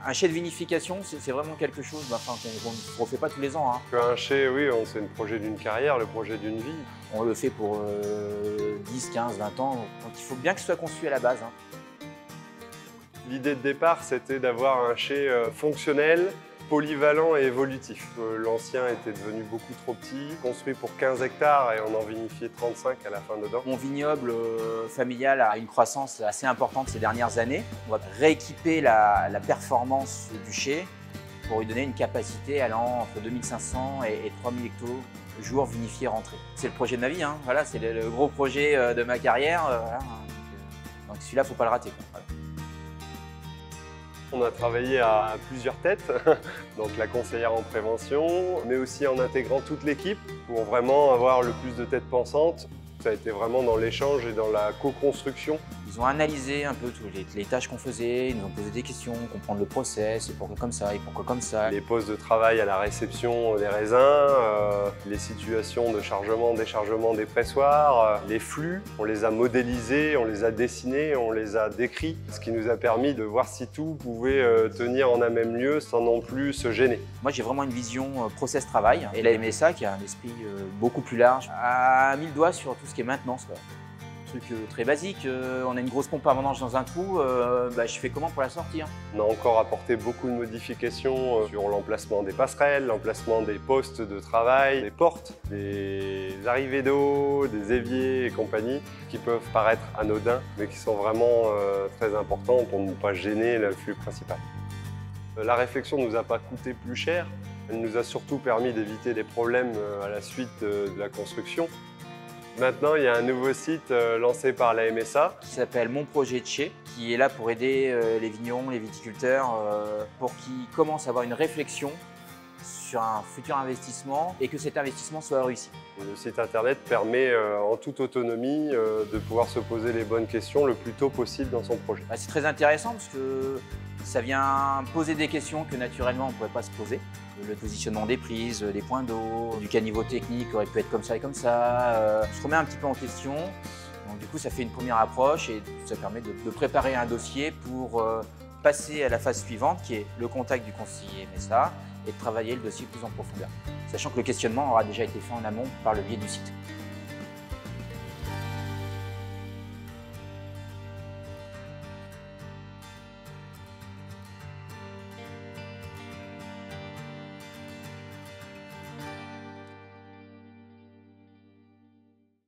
Un chai de vinification, c'est vraiment quelque chose qu'on ne refait pas tous les ans, hein. Un chai, oui, c'est le projet d'une carrière, le projet d'une vie. On le fait pour 10, 15, 20 ans, donc il faut bien que ce soit conçu à la base, hein. L'idée de départ, c'était d'avoir un chai fonctionnel, polyvalent et évolutif. L'ancien était devenu beaucoup trop petit, construit pour 15 hectares et on en vinifiait 35 à la fin dedans. Mon vignoble familial a une croissance assez importante ces dernières années. On va rééquiper la performance du chai pour lui donner une capacité allant entre 2500 et 3000 hectos jour vinifié rentré. C'est le projet de ma vie, hein. Voilà, c'est le gros projet de ma carrière. Voilà. Donc celui-là, il ne faut pas le rater, quoi. Voilà. On a travaillé à plusieurs têtes, donc la conseillère en prévention, mais aussi en intégrant toute l'équipe pour vraiment avoir le plus de têtes pensantes. Ça a été vraiment dans l'échange et dans la co-construction. Ils ont analysé un peu toutes les tâches qu'on faisait, ils nous ont posé des questions, comprendre le process, et pourquoi comme ça, et pourquoi comme ça. Les postes de travail à la réception des raisins, les situations de chargement, déchargement des pressoirs, les flux, on les a modélisés, on les a dessinés, on les a décrits, ce qui nous a permis de voir si tout pouvait tenir en un même lieu sans non plus se gêner. Moi j'ai vraiment une vision process-travail et la MSA qui a un esprit beaucoup plus large, a mis le doigt sur tout ce qui est maintenance, quoi. Truc très basique, on a une grosse pompe à vendange dans un trou, je fais comment pour la sortir? On a encore apporté beaucoup de modifications sur l'emplacement des passerelles, l'emplacement des postes de travail, des portes, des arrivées d'eau, des éviers et compagnie, qui peuvent paraître anodins, mais qui sont vraiment très importants pour ne pas gêner le flux principal. La réflexion ne nous a pas coûté plus cher, elle nous a surtout permis d'éviter des problèmes à la suite de la construction. Maintenant, il y a un nouveau site lancé par la MSA qui s'appelle Mon Projet de Chai, qui est là pour aider les vignerons, les viticulteurs, pour qu'ils commencent à avoir une réflexion sur un futur investissement et que cet investissement soit réussi. Le site internet permet en toute autonomie de pouvoir se poser les bonnes questions le plus tôt possible dans son projet. C'est très intéressant parce que ça vient poser des questions que naturellement on ne pourrait pas se poser. Le positionnement des prises, des points d'eau, du caniveau technique aurait pu être comme ça et comme ça. On se remet un petit peu en question. Donc, du coup, ça fait une première approche et ça permet de préparer un dossier pour passer à la phase suivante qui est le contact du conseiller MSA et de travailler le dossier plus en profondeur. Sachant que le questionnement aura déjà été fait en amont par le biais du site.